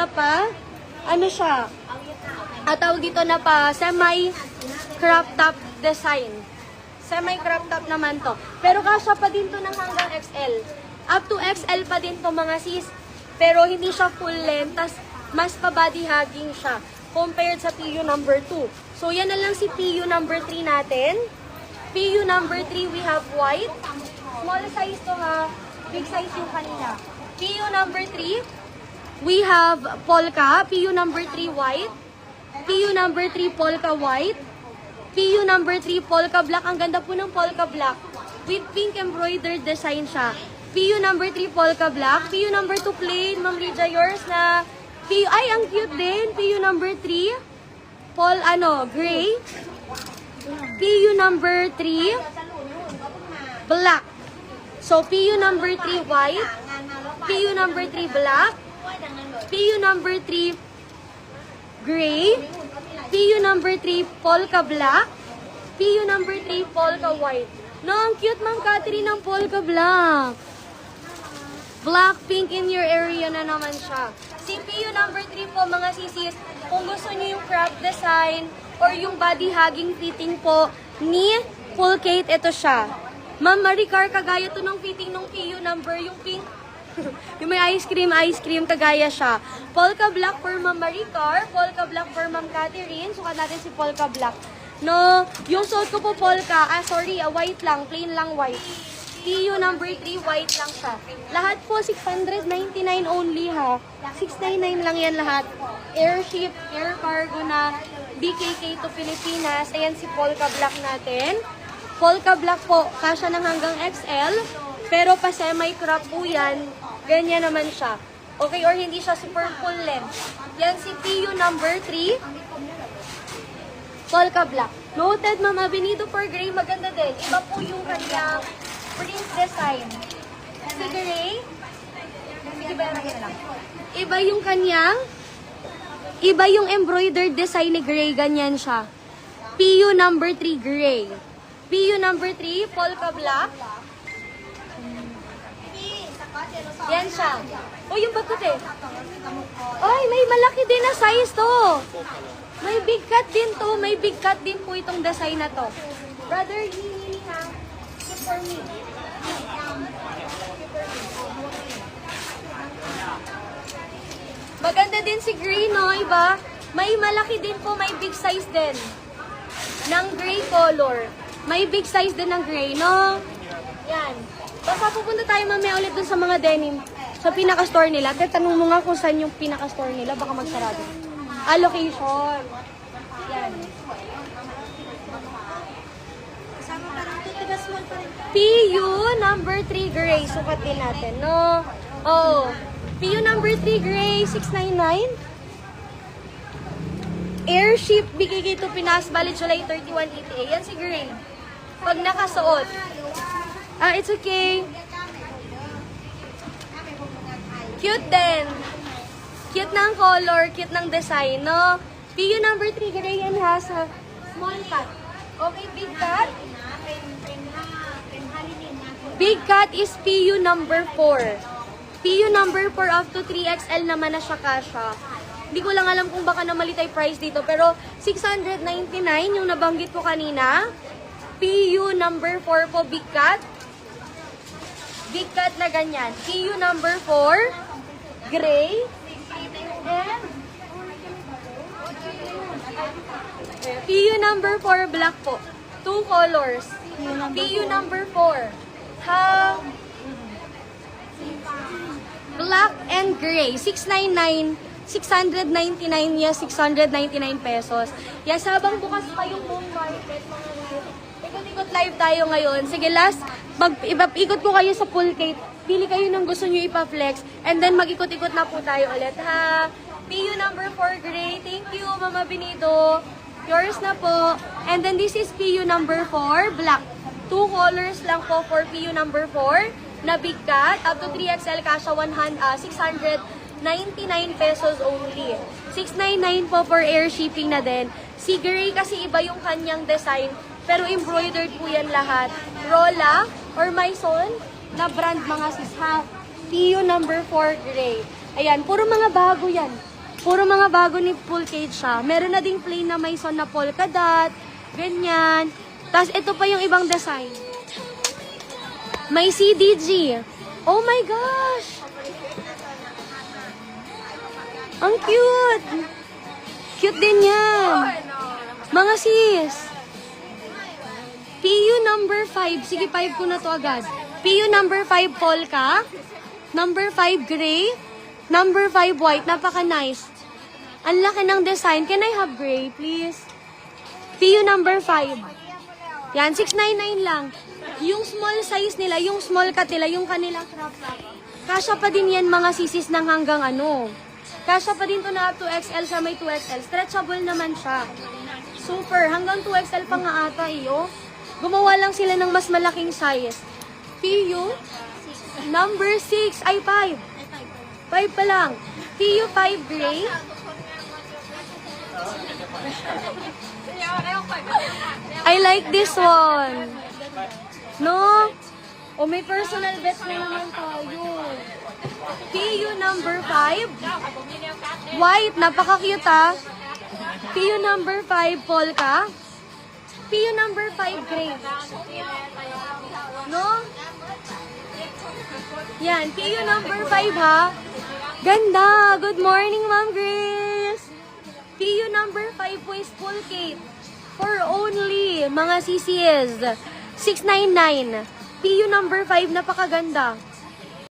pa, ano siya, tawag dito na pa, semi-crop top design. Semi-crop top naman to. Pero kasya pa din to ng hanggang XL. Up to XL pa din to mga sis. Pero hindi siya full length, tas mas pa-body hugging siya compared sa PU number 2. So yan na lang si PU number 3 natin. PU number 3, we have white. Small size to ha. Big size yung kanina. PU number 3, we have polka. PU number 3, white. PU number 3, polka white. PU number 3, polka black. Ang ganda po ng polka black. With pink embroidered design siya. PU number 3, polka black. PU number 2, plain. Ma'am Lydia, yours na. PU, ay, ang cute din. PU number 3, gray. PU number 3, black. So, PU number 3, white. PU number 3, black. PU number 3, gray. PU number 3, polka black. PU number 3, polka white. No, ang cute, Ma'am Catherine, ng polka black. Black, pink in your area na naman siya. Si PU number 3 po, mga sisis, kung gusto niyo yung crop design or yung body hugging fitting po ni full Kate, ito siya. Ma'am Maricar, kagaya to ng fitting ng PU number, yung pink. Yung may ice cream, kagaya siya. Polka black for Ma'am Maricar, polka black for Ma'am Catherine. Sukat natin si polka black. No, yung suot ko po polka, white lang, plain lang white. PU number 3, white lang siya. Lahat po 699 only ha. 699 lang yan lahat. Airship, air cargo na BKK to Pilipinas. Ayan si polka black natin. Polka black po, kasya ng hanggang XL. Pero pa semi-crop po yan. Ganyan naman siya. Okay, or hindi siya super full length. Yan si PU number 3. Polka black. Noted, Ma'am Benito for gray. Maganda din. Iba po yung kanyang print design. Si gray. Iba yung kanyang. Iba yung embroidered design ni gray. Ganyan siya. PU number 3, gray. PU number 3, polka black. Yan siya. O, yung batot eh. Ay, may malaki din na size to. May big cut din to. May big cut din po itong design na to. Brother, hihili ha. Good for me. Maganda din si gray, no? Iba? May malaki din po. May big size din. Ng gray color. May big size din ng gray, no? Yan. Basta pupunta tayo mamaya ulit dun sa mga denim. Sa pinaka-store nila. Kaya tanong mo nga kung saan yung pinaka-store nila. Baka magsarado. Location. Yan. PU number 3 gray. Sukat din natin, no? Oh. PU number 3 gray. 699. Airship BKK to Pinas. Bali July 31 ETA. Yan si gray. Pag nakasuot. It's okay. Cute din. Cute ng color, cute ng design, no? PU number 3, gray and has a small cut. Okay, big cut. Big cut is PU number 4. PU number 4 up to 3XL naman na siya kasha. Hindi ko lang alam kung baka namali tayo price dito, pero 699 yung nabanggit ko kanina. PU number 4 po, big cut. Big cut na ganyan. PU number 4, gray. And PU number 4, black po. Two colors. PU number 4. Black and gray. 699. 699, yes, 699 pesos. Yes, habang bukas pa yung home market, mga guys. Ikot-ikot live tayo ngayon. Sige, last, ikot ko kayo sa full Kate. Pili kayo ng gusto nyo ipa-flex. And then, mag-ikot-ikot na po tayo ulit, ha? PU number 4, gray. Thank you, Mama Benito. Yours na po. And then, this is PU number 4, black. Two colors lang po for PU number 4 na big cut. Up to 3XL, kasha 699 pesos only. 699 po for air shipping na din. Si gray kasi iba yung kanyang design. Pero embroidered po yan lahat. Rolla or Maison na brand mga sis ha. PU number 4 gray. Ayan, puro mga bago yan. Puro mga bago ni Pulcate siya. Meron na ding plain na Maison na polka dot. Ganyan. Tapos ito pa yung ibang design. May CDG. Oh my gosh! Ang cute! Cute din yan. Mga sis. PU number 5. Sige, 5 ko na to agad. PU number 5 polka. Number 5 gray. Number 5 white. Napaka-nice. Ang laki ng design. Can I have gray, please? PU number 5. Yan, 699 lang. Yung small size nila, yung small cut nila, yung kanilang crop top. Kasya pa din yan mga sisis ng hanggang ano. Kasya pa din to na up to XL siya, may 2XL. Stretchable naman siya. Super. Hanggang 2XL pa nga ata iyo. Gumawa lang sila ng mas malaking size. PU number 6. Ay, 5. 5 pa lang. PU 5 gray. I like this one. No? O may personal best na naman tayo. PU number 5. White. Napaka-cute ah. PU number 5 polka. PU number 5 gray. No? Yan. PU number 5 ha. Ganda. Good morning, Ma'am Grace. PU number 5 wasteful cake. For only mga CCs. 699. PU number 5. Napakaganda.